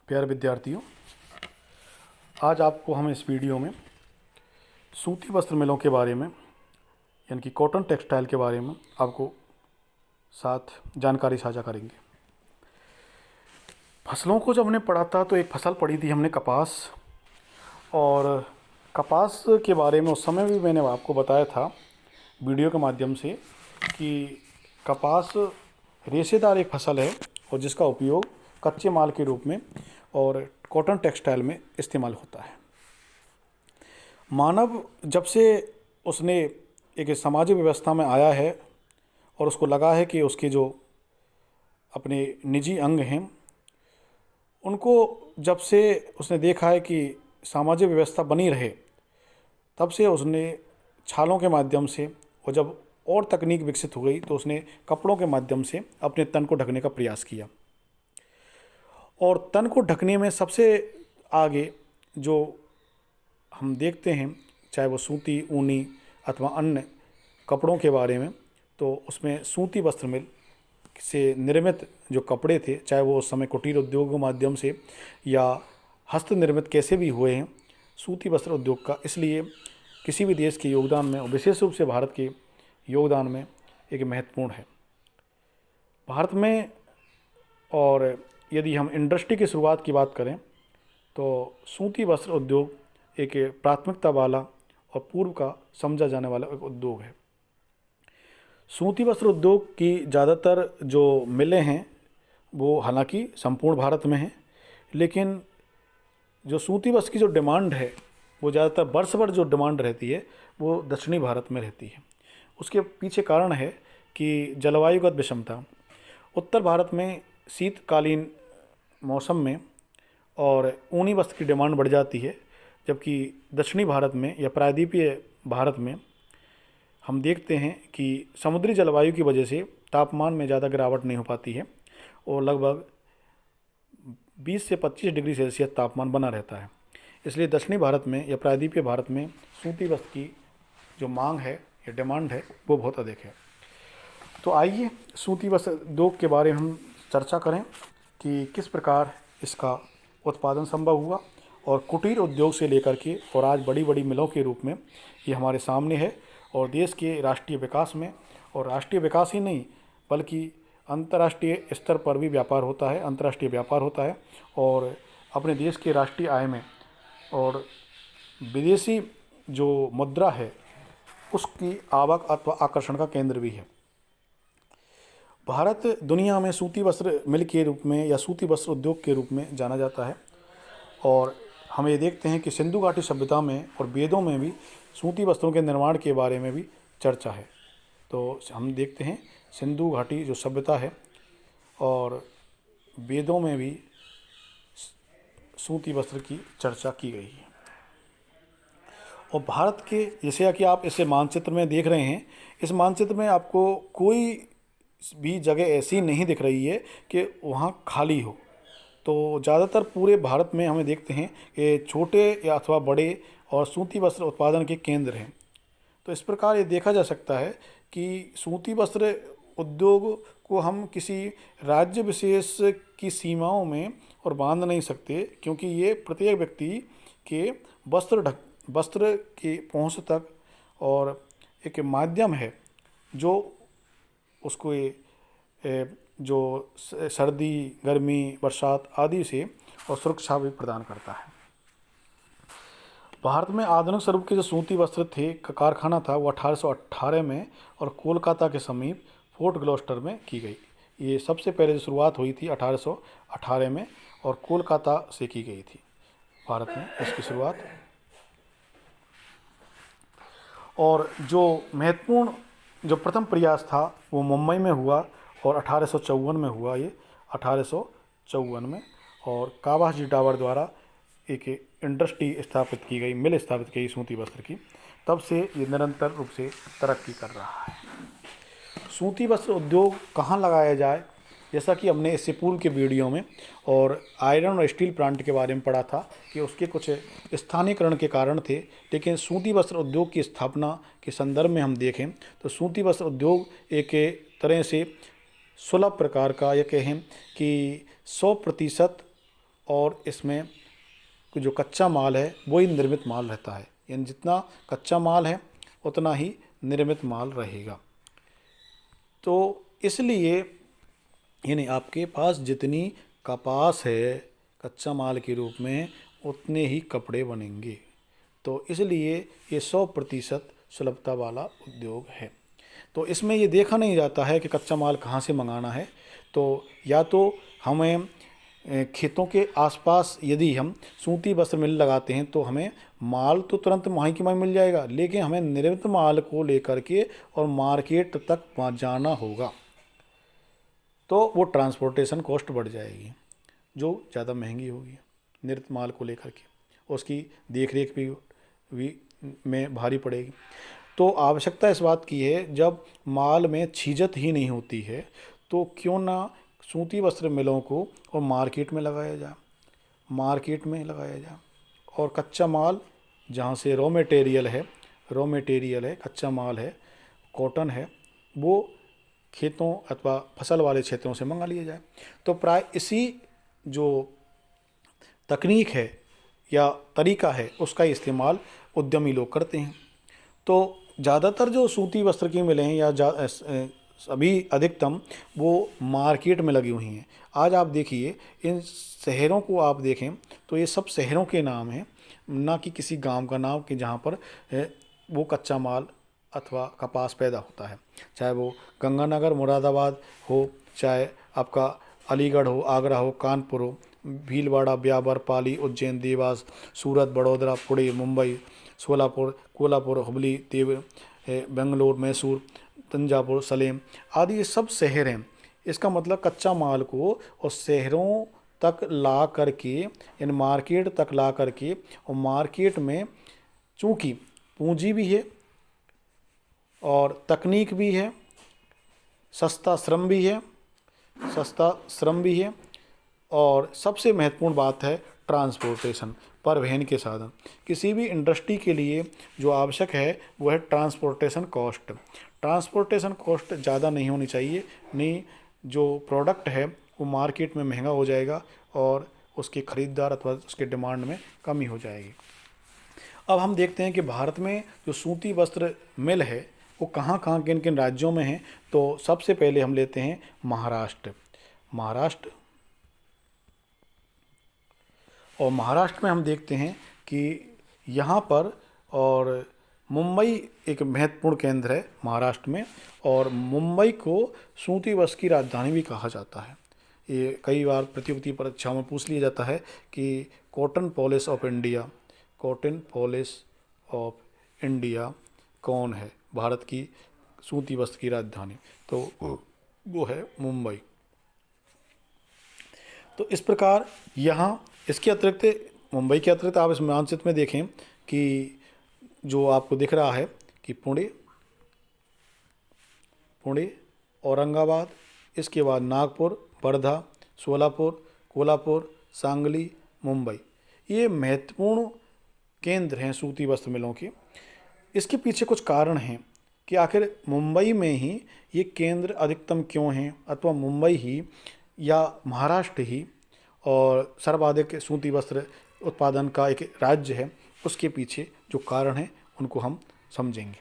प्यारे विद्यार्थियों, आज आपको हम इस वीडियो में सूती वस्त्र मिलों के बारे में यानी कि कॉटन टेक्सटाइल के बारे में आपको साथ जानकारी साझा करेंगे। फसलों को जब हमने पढ़ा था तो एक फसल पढ़ी थी हमने कपास, और कपास के बारे में उस समय भी मैंने आपको बताया था वीडियो के माध्यम से कि कपास रेशेदार एक फसल है और जिसका उपयोग कच्चे माल के रूप में और कॉटन टेक्सटाइल में इस्तेमाल होता है। मानव जब से उसने एक सामाजिक व्यवस्था में आया है और उसको लगा है कि उसके जो अपने निजी अंग हैं उनको जब से उसने देखा है कि सामाजिक व्यवस्था बनी रहे, तब से उसने छालों के माध्यम से, और जब और तकनीक विकसित हो गई तो उसने कपड़ों के माध्यम से अपने तन को ढकने का प्रयास किया। और तन को ढकने में सबसे आगे जो हम देखते हैं, चाहे वो सूती, ऊनी अथवा अन्य कपड़ों के बारे में, तो उसमें सूती वस्त्र मिल से निर्मित जो कपड़े थे, चाहे वो उस समय कुटीर उद्योग के माध्यम से या हस्त निर्मित कैसे भी हुए हैं, सूती वस्त्र उद्योग का इसलिए किसी भी देश के योगदान में और विशेष रूप से भारत के योगदान में एक महत्वपूर्ण है। भारत में, और यदि हम इंडस्ट्री की शुरुआत की बात करें तो सूती वस्त्र उद्योग एक प्राथमिकता वाला और पूर्व का समझा जाने वाला एक उद्योग है। सूती वस्त्र उद्योग की ज़्यादातर जो मिलें हैं वो हालांकि संपूर्ण भारत में हैं, लेकिन जो सूती वस्त्र की जो डिमांड है वो ज़्यादातर वर्ष भर जो डिमांड रहती है वो दक्षिणी भारत में रहती है। उसके पीछे कारण है कि जलवायुगत विषमता। उत्तर भारत में शीतकालीन मौसम में और ऊनी वस्त्र की डिमांड बढ़ जाती है, जबकि दक्षिणी भारत में या प्रायद्वीपीय भारत में हम देखते हैं कि समुद्री जलवायु की वजह से तापमान में ज़्यादा गिरावट नहीं हो पाती है और लगभग 20 से 25 डिग्री सेल्सियस तापमान बना रहता है। इसलिए दक्षिणी भारत में या प्रायद्वीपीय भारत में सूती वस्त्र की जो मांग है या डिमांड है वो बहुत अधिक है। तो आइए सूती वस्त्र उद्योग के बारे में हम चर्चा करें कि किस प्रकार इसका उत्पादन संभव हुआ, और कुटीर उद्योग से लेकर के और आज बड़ी बड़ी मिलों के रूप में ये हमारे सामने है। और देश के राष्ट्रीय विकास में, और राष्ट्रीय विकास ही नहीं बल्कि अंतर्राष्ट्रीय स्तर पर भी व्यापार होता है, अंतर्राष्ट्रीय व्यापार होता है, और अपने देश के राष्ट्रीय आय में और विदेशी जो मुद्रा है उसकी आवक अथवा आकर्षण का केंद्र भी है। भारत दुनिया में सूती वस्त्र मिल के रूप में या सूती वस्त्र उद्योग के रूप में जाना जाता है, और हम ये देखते हैं कि सिंधु घाटी सभ्यता में और वेदों में भी सूती वस्त्रों के निर्माण के बारे में भी चर्चा है। तो हम देखते हैं सिंधु घाटी जो सभ्यता है और वेदों में भी सूती वस्त्र की चर्चा की गई है। और भारत के, जैसे कि आप इसे मानचित्र में देख रहे हैं, इस मानचित्र में आपको कोई भी जगह ऐसी नहीं दिख रही है कि वहाँ खाली हो। तो ज़्यादातर पूरे भारत में हमें देखते हैं कि छोटे या अथवा बड़े और सूती वस्त्र उत्पादन के केंद्र हैं। तो इस प्रकार ये देखा जा सकता है कि सूती वस्त्र उद्योग को हम किसी राज्य विशेष की सीमाओं में और बांध नहीं सकते, क्योंकि ये प्रत्येक व्यक्ति के वस्त्र की पहुंच तक और एक माध्यम है जो उसको जो सर्दी, गर्मी, बरसात आदि से और सुरक्षा भी प्रदान करता है। भारत में आधुनिक स्वरूप के जो सूती वस्त्र थे का कारखाना था वो 1818 में और कोलकाता के समीप फोर्ट ग्लॉस्टर में की गई। ये सबसे पहले जो शुरुआत हुई थी 1818 में और कोलकाता से की गई थी भारत में इसकी शुरुआत। और जो महत्वपूर्ण जो प्रथम प्रयास था वो मुंबई में हुआ और 1854 में हुआ, ये 1854 में, और कावाजी टावर द्वारा एक इंडस्ट्री स्थापित की गई, मिल स्थापित की गई सूती वस्त्र की। तब से ये निरंतर रूप से तरक्की कर रहा है। सूती वस्त्र उद्योग कहाँ लगाया जाए, जैसा कि हमने इससे पूर्व के वीडियो में और आयरन और स्टील प्लांट के बारे में पढ़ा था कि उसके कुछ स्थानीयकरण के कारण थे, लेकिन सूती वस्त्र उद्योग की स्थापना के संदर्भ में हम देखें तो सूती वस्त्र उद्योग एक तरह से सुलभ प्रकार का, या कहें कि 100% और इसमें जो कच्चा माल है वही निर्मित माल रहता है, यानी जितना कच्चा माल है उतना ही निर्मित माल रहेगा। तो इसलिए यानी आपके पास जितनी कपास है कच्चा माल के रूप में उतने ही कपड़े बनेंगे। तो इसलिए ये 100% सुलभता वाला उद्योग है। तो इसमें ये देखा नहीं जाता है कि कच्चा माल कहाँ से मंगाना है। तो या तो हमें खेतों के आसपास यदि हम सूती वस्त्र मिल लगाते हैं तो हमें माल तो तुरंत वहीं की वहीं मिल जाएगा, लेकिन हमें निर्मित माल को लेकर के और मार्केट तक वहाँ जाना होगा, तो वो ट्रांसपोर्टेशन कॉस्ट बढ़ जाएगी जो ज़्यादा महंगी होगी निर्मित माल को लेकर के, उसकी देख रेख भी में भारी पड़ेगी। तो आवश्यकता इस बात की है, जब माल में छीजत ही नहीं होती है तो क्यों ना सूती वस्त्र मिलों को और मार्केट में लगाया जाए और कच्चा माल जहाँ से रॉ मटेरियल है, कच्चा माल है, कॉटन है, वो खेतों अथवा फसल वाले क्षेत्रों से मंगा लिया जाए। तो प्राय इसी जो तकनीक है या तरीका है उसका इस्तेमाल उद्यमी लोग करते हैं। तो ज़्यादातर जो सूती वस्त्र की मिलें या अभी अधिकतम वो मार्केट में लगी हुई हैं। आज आप देखिए इन शहरों को आप देखें तो ये सब शहरों के नाम हैं, ना कि किसी गांव का नाम कि जहाँ पर वो कच्चा माल अथवा कपास पैदा होता है। चाहे वो गंगानगर मुरादाबाद हो, चाहे आपका अलीगढ़ हो, आगरा हो, कानपुर हो, भीलवाड़ा, ब्यावर, पाली, उज्जैन, देवास, सूरत, बड़ौदा, पुणे, मुंबई, सोलापुर, कोल्हापुर, हुबली, बेंगलोर, मैसूर, तंजावुर, सलेम आदि ये सब शहर हैं। इसका मतलब कच्चा माल को और शहरों तक ला करके इन मार्केट तक ला करके, और मार्केट में चूँकि पूंजी भी है और तकनीक भी है, सस्ता श्रम भी है और सबसे महत्वपूर्ण बात है ट्रांसपोर्टेशन, परिवहन के साधन। किसी भी इंडस्ट्री के लिए जो आवश्यक है वो है ट्रांसपोर्टेशन कॉस्ट। ट्रांसपोर्टेशन कॉस्ट ज़्यादा नहीं होनी चाहिए, नहीं जो प्रोडक्ट है वो मार्केट में महंगा हो जाएगा और उसके ख़रीदार अथवा उसके डिमांड में कमी हो जाएगी। अब हम देखते हैं कि भारत में जो सूती वस्त्र मिल है वो कहाँ कहाँ किन किन राज्यों में है। तो सबसे पहले हम लेते हैं महाराष्ट्र। और महाराष्ट्र में हम देखते हैं कि यहाँ पर और मुंबई एक महत्वपूर्ण केंद्र है महाराष्ट्र में, और मुंबई को सूती वस्त्र की राजधानी भी कहा जाता है। ये कई बार प्रतियोगिता परीक्षाओं में पूछ लिया जाता है कि कॉटन पॉलिश ऑफ इंडिया कौन है, भारत की सूती वस्त्र की राजधानी, तो वो है मुंबई। तो इस प्रकार यहाँ इसके अतिरिक्त, मुंबई के अतिरिक्त आप इस मानचित्र में देखें कि जो आपको दिख रहा है कि पुणे, औरंगाबाद, इसके बाद नागपुर, वर्धा, सोलापुर, कोल्हापुर, सांगली, मुंबई, ये महत्वपूर्ण केंद्र हैं सूती वस्त्र मिलों के। इसके पीछे कुछ कारण हैं कि आखिर मुंबई में ही ये केंद्र अधिकतम क्यों हैं, अथवा मुंबई ही या महाराष्ट्र ही और सर्वाधिक सूती वस्त्र उत्पादन का एक राज्य है। उसके पीछे जो कारण हैं उनको हम समझेंगे।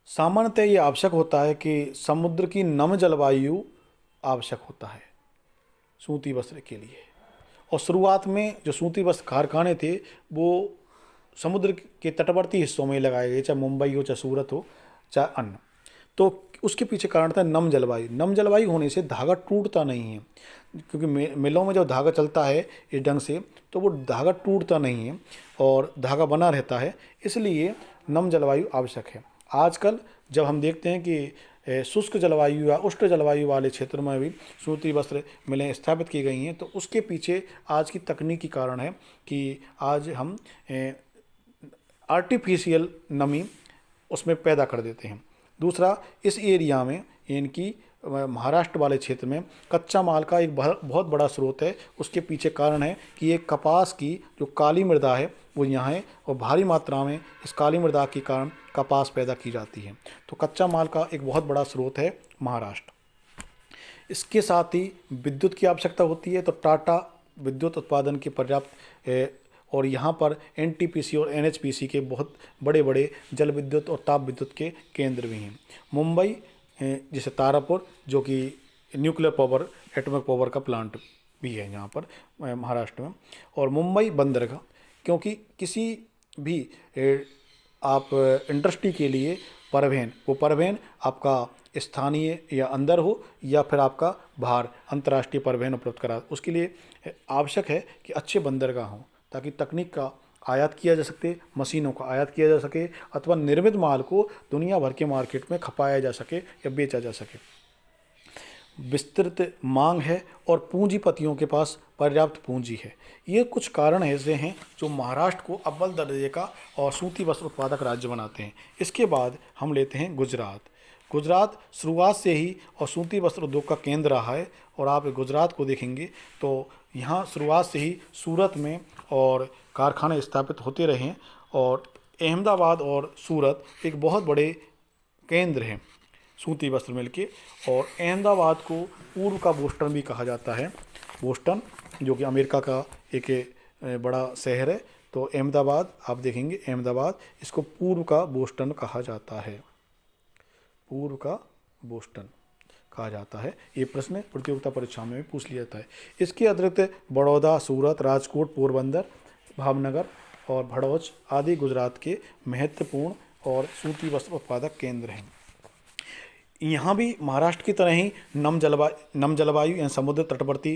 सामान्यतः ये आवश्यक होता है कि समुद्र की नम जलवायु आवश्यक होता है सूती वस्त्र के लिए, और शुरुआत में जो सूती वस्त्र कारखाने थे वो समुद्र के तटवर्ती हिस्सों में लगाए गए, चाहे मुंबई हो, चाहे सूरत हो, चाहे अन्य। तो उसके पीछे कारण था नम जलवायु होने से धागा टूटता नहीं है, क्योंकि मिलों में जब धागा चलता है इस ढंग से तो वो धागा टूटता नहीं है और धागा बना रहता है, इसलिए नम जलवायु आवश्यक है। आजकल जब हम देखते हैं कि शुष्क जलवायु या उष्ण जलवायु वाले क्षेत्र में भी सूती वस्त्र मिलें स्थापित की गई हैं, तो उसके पीछे आज की तकनीकी कारण है कि आज हम आर्टिफिशियल नमी उसमें पैदा कर देते हैं। दूसरा, इस एरिया में इनकी महाराष्ट्र वाले क्षेत्र में कच्चा माल का एक बहुत बड़ा स्रोत है। उसके पीछे कारण है कि ये कपास की जो काली मृदा है वो यहाँ है, और भारी मात्रा में इस काली मृदा के कारण कपास पैदा की जाती है। तो कच्चा माल का एक बहुत बड़ा स्रोत है महाराष्ट्र। इसके साथ ही विद्युत की आवश्यकता होती है, तो टाटा विद्युत उत्पादन के पर्याप्त और यहाँ पर एनटीपीसी और एनएचपीसी के बहुत बड़े बड़े जल विद्युत और ताप विद्युत के केंद्र भी हैं। मुंबई जैसे तारापुर जो कि न्यूक्लियर पावर एटॉमिक पावर का प्लांट भी है यहाँ पर महाराष्ट्र में। और मुंबई बंदरगाह, क्योंकि किसी भी आप इंडस्ट्री के लिए परिवहन, वो परिवहन आपका स्थानीय या अंदर हो या फिर आपका बाहर अंतर्राष्ट्रीय परिवहन उपलब्ध करा, उसके लिए आवश्यक है कि अच्छे बंदरगाह हों ताकि तकनीक का आयात किया जा सके, मशीनों का आयात किया जा सके अथवा निर्मित माल को दुनिया भर के मार्केट में खपाया जा सके या बेचा जा सके। विस्तृत मांग है और पूंजीपतियों के पास पर्याप्त पूंजी है। ये कुछ कारण ऐसे हैं जो महाराष्ट्र को अव्वल दर्जे का और सूती वस्त्र उत्पादक राज्य बनाते हैं। इसके बाद हम लेते हैं गुजरात। गुजरात शुरुआत से ही और सूती वस्त्र उद्योग का केंद्र रहा है। और आप गुजरात को देखेंगे तो यहाँ शुरुआत से ही सूरत में और कारखाने स्थापित होते रहे हैं। और अहमदाबाद और सूरत एक बहुत बड़े केंद्र हैं सूती वस्त्र मिल के। और अहमदाबाद को पूर्व का बोस्टन भी कहा जाता है। बोस्टन जो कि अमेरिका का एक बड़ा शहर है, तो अहमदाबाद आप देखेंगे, अहमदाबाद इसको पूर्व का बोस्टन कहा जाता है। पूर्व का बोस्टन कहा जाता है। ये प्रश्न प्रतियोगिता परीक्षा में भी पूछ लिया जाता है। इसके अतिरिक्त बड़ौदा, सूरत, राजकोट, पोरबंदर, भावनगर और भड़ौच आदि गुजरात के महत्वपूर्ण और सूती वस्त्र उत्पादक केंद्र हैं। यहाँ भी महाराष्ट्र की तरह ही नम जलवायु या समुद्र तटवर्ती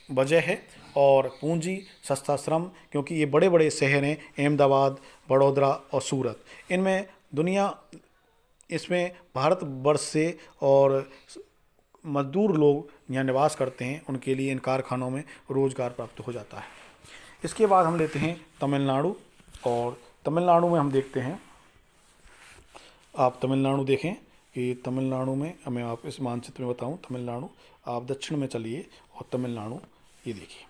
वजह है और पूंजी, सस्ता श्रम, क्योंकि ये बड़े बड़े शहर हैं अहमदाबाद, बड़ौदा और सूरत। इनमें इसमें भारतवर्ष से और मजदूर लोग यहाँ निवास करते हैं, उनके लिए इन कारखानों में रोजगार प्राप्त हो जाता है। इसके बाद हम लेते हैं तमिलनाडु। और तमिलनाडु में हम देखते हैं, आप तमिलनाडु देखें कि तमिलनाडु में मैं आप इस मानचित्र में बताऊं, तमिलनाडु आप दक्षिण में चलिए और तमिलनाडु ये देखिए।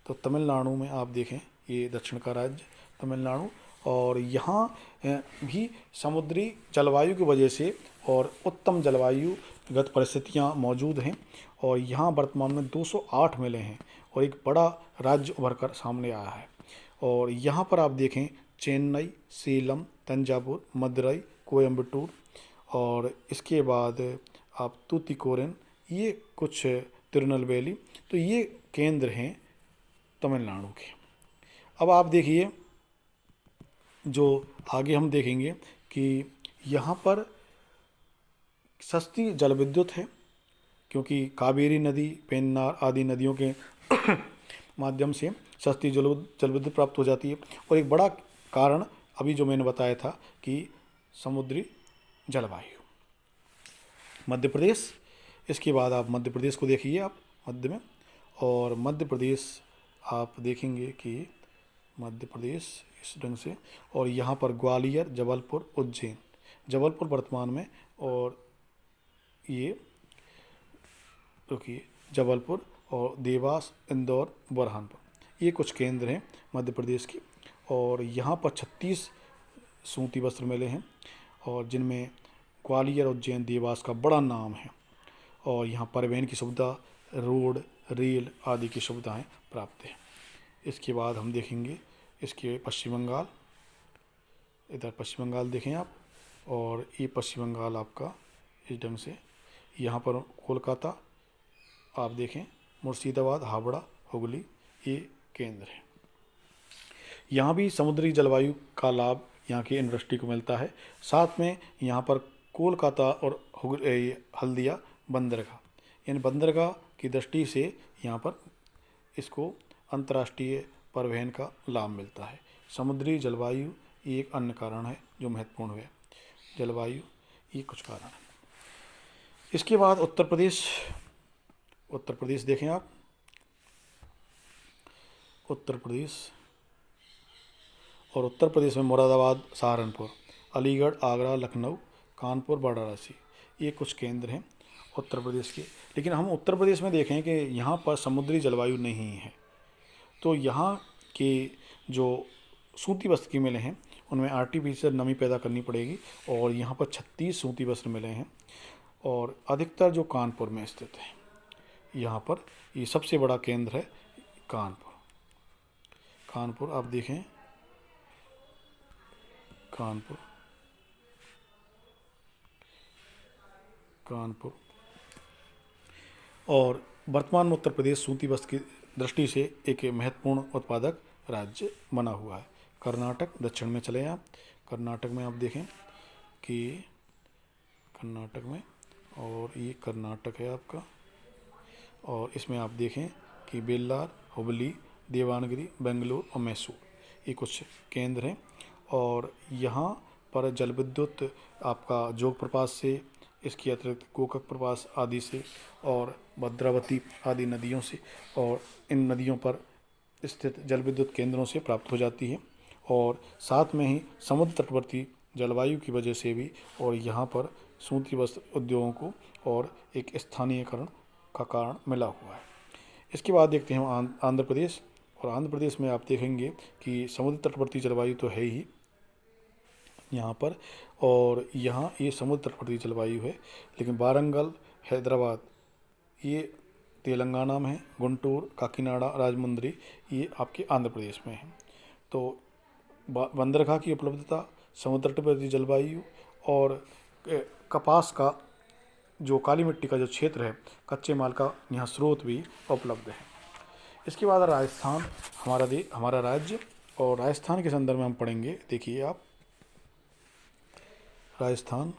तो तमिलनाडु में आप देखें, ये दक्षिण का राज्य तमिलनाडु, और यहाँ भी समुद्री जलवायु की वजह से और उत्तम जलवायुगत परिस्थितियाँ मौजूद हैं। और यहाँ वर्तमान में 208 मिले हैं और एक बड़ा राज्य उभर कर सामने आया है। और यहाँ पर आप देखें चेन्नई, सेलम, तंजावुर, मदुरई, कोयम्बटूर और इसके बाद आप तूतीकोरिन, ये कुछ तिरुनेलवेली, तो ये केंद्र हैं तमिलनाडु के। अब आप देखिए जो आगे हम देखेंगे कि यहाँ पर सस्ती जल विद्युत है, क्योंकि कावेरी नदी, पेन्नार आदि नदियों के माध्यम से सस्ती जल विद्युत प्राप्त हो जाती है। और एक बड़ा कारण अभी जो मैंने बताया था कि समुद्री जलवायु। मध्य प्रदेश, इसके बाद आप मध्य प्रदेश को देखिए, आप मध्य में, और मध्य प्रदेश आप देखेंगे कि मध्य प्रदेश इस ढंग से, और यहाँ पर ग्वालियर, जबलपुर, उज्जैन, जबलपुर वर्तमान में, और ये रुकिए जबलपुर और देवास, इंदौर, बुरहानपुर, ये कुछ केंद्र हैं मध्य प्रदेश के। और यहाँ पर 36 सूती वस्त्र मेले हैं और जिनमें ग्वालियर, उज्जैन, देवास का बड़ा नाम है। और यहाँ परिवहन की सुविधा, रोड, रेल आदि की सुविधाएं प्राप्त हैं। इसके बाद हम देखेंगे इसके पश्चिम बंगाल, इधर पश्चिम बंगाल देखें आप, और ये पश्चिम बंगाल आपका इस ढंग से, यहाँ पर कोलकाता आप देखें, मुर्शिदाबाद, हावड़ा, हुगली, ये केंद्र हैं। यहाँ भी समुद्री जलवायु का लाभ यहाँ की इंडस्ट्री को मिलता है। साथ में यहाँ पर कोलकाता और हल्दिया बंदरगाह, इन बंदरगाह की दृष्टि से यहाँ पर इसको अंतर्राष्ट्रीय परिवहन का लाभ मिलता है। समुद्री जलवायु एक अन्य कारण है जो महत्वपूर्ण है। जलवायु ये कुछ कारण है। इसके बाद उत्तर प्रदेश, उत्तर प्रदेश देखें आप, उत्तर प्रदेश, और उत्तर प्रदेश में मुरादाबाद, सहारनपुर, अलीगढ़, आगरा, लखनऊ, कानपुर, वाराणसी, ये कुछ केंद्र हैं उत्तर प्रदेश के। लेकिन हम उत्तर प्रदेश में देखें कि यहाँ पर समुद्री जलवायु नहीं है, तो यहाँ के जो सूती वस्त्र की मिलें हैं उनमें आर्टिफिशियल नमी पैदा करनी पड़ेगी। और यहाँ पर 36 सूती वस्त्र मिले हैं और अधिकतर जो कानपुर में स्थित है, यहाँ पर ये सबसे बड़ा केंद्र है कानपुर। कानपुर आप देखें, कानपुर, कानपुर। और वर्तमान में उत्तर प्रदेश सूती वस्त्र की दृष्टि से एक महत्वपूर्ण उत्पादक राज्य बना हुआ है। कर्नाटक, दक्षिण में चले आप, कर्नाटक में आप देखें कि कर्नाटक में, और ये कर्नाटक है आपका, और इसमें आप देखें कि बेल्लार, हुबली, देवानगिरी, बेंगलुरु और मैसूर, ये कुछ केंद्र हैं। और यहाँ पर जल विद्युत आपका जोग प्रपात से, इसके अतिरिक्त गोकक प्रपात आदि से और भद्रावती आदि नदियों से, और इन नदियों पर स्थित जल विद्युत केंद्रों से प्राप्त हो जाती है। और साथ में ही समुद्र तटवर्ती जलवायु की वजह से भी, और यहाँ पर सूती वस्त्र उद्योगों को और एक स्थानीयकरण का कारण मिला हुआ है। इसके बाद देखते हैं आंध्र प्रदेश। और आंध्र प्रदेश में आप देखेंगे कि समुद्र तटवर्ती जलवायु तो है ही यहाँ पर, और यहाँ ये समुद्र तटवर्ती जलवायु है, लेकिन वारंगल, हैदराबाद ये तेलंगाना में है, गुंटूर, काकीनाडा, राजमुंद्री ये आपके आंध्र प्रदेश में है। तो बंदरगाह की उपलब्धता, समुद्र तटवर्ती जलवायु और कपास का जो काली मिट्टी का जो क्षेत्र है, कच्चे माल का यहाँ स्रोत भी उपलब्ध है। इसके बाद राजस्थान हमारा राज्य, और राजस्थान के संदर्भ में हम पढ़ेंगे। देखिए आप, राजस्थान,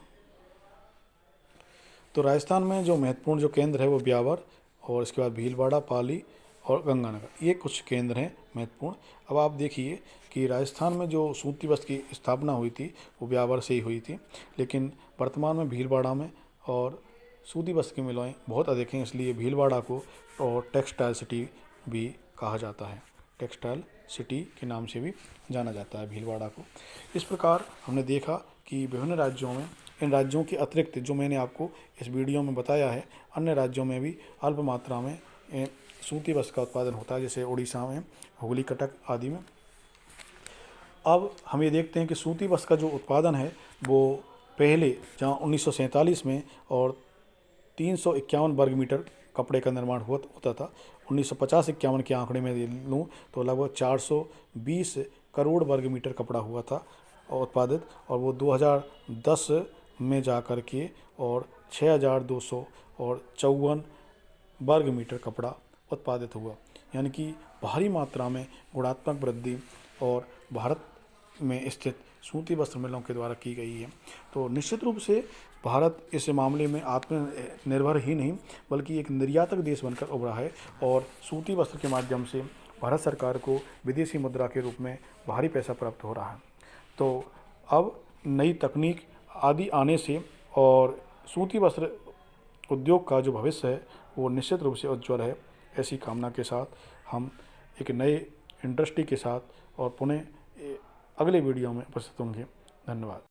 तो राजस्थान में जो महत्वपूर्ण जो केंद्र है वो ब्यावर, और इसके बाद भीलवाड़ा, पाली और गंगानगर, ये कुछ केंद्र हैं महत्वपूर्ण। अब आप देखिए कि राजस्थान में जो सूती वस्त्र की स्थापना हुई थी वो ब्यावर से ही हुई थी, लेकिन वर्तमान में भीलवाड़ा में और सूती वस्त्र की मिलें बहुत अधिक हैं, इसलिए भीलवाड़ा को और टेक्सटाइल सिटी भी कहा जाता है। टेक्सटाइल सिटी के नाम से भी जाना जाता है भीलवाड़ा को। इस प्रकार हमने देखा कि विभिन्न राज्यों में, इन राज्यों के अतिरिक्त जो मैंने आपको इस वीडियो में बताया है, अन्य राज्यों में भी अल्प मात्रा में सूती वस्त्र का उत्पादन होता है, जैसे उड़ीसा में, हुगली, कटक आदि में। अब हम ये देखते हैं कि सूती वस्त्र का जो उत्पादन है वो पहले जहाँ 1947 में और 351 वर्ग मीटर कपड़े का निर्माण होता था, 1950-51 के आंकड़े में लूँ तो लगभग 420 करोड़ वर्ग मीटर कपड़ा हुआ था उत्पादित, और वो 2010 में जा कर के और 6254 वर्ग मीटर कपड़ा उत्पादित हुआ। यानी कि भारी मात्रा में गुणात्मक वृद्धि और भारत में स्थित सूती वस्त्र मिलों के द्वारा की गई है। तो निश्चित रूप से भारत इस मामले में आत्मनिर्भर ही नहीं बल्कि एक निर्यातक देश बनकर उभरा है, और सूती वस्त्र के माध्यम से भारत सरकार को विदेशी मुद्रा के रूप में भारी पैसा प्राप्त हो रहा है। तो अब नई तकनीक आदि आने से और सूती वस्त्र उद्योग का जो भविष्य है वो निश्चित रूप से उज्ज्वल है। ऐसी कामना के साथ हम एक नए इंडस्ट्री के साथ और पुनः अगले वीडियो में उपस्थित होंगे। धन्यवाद।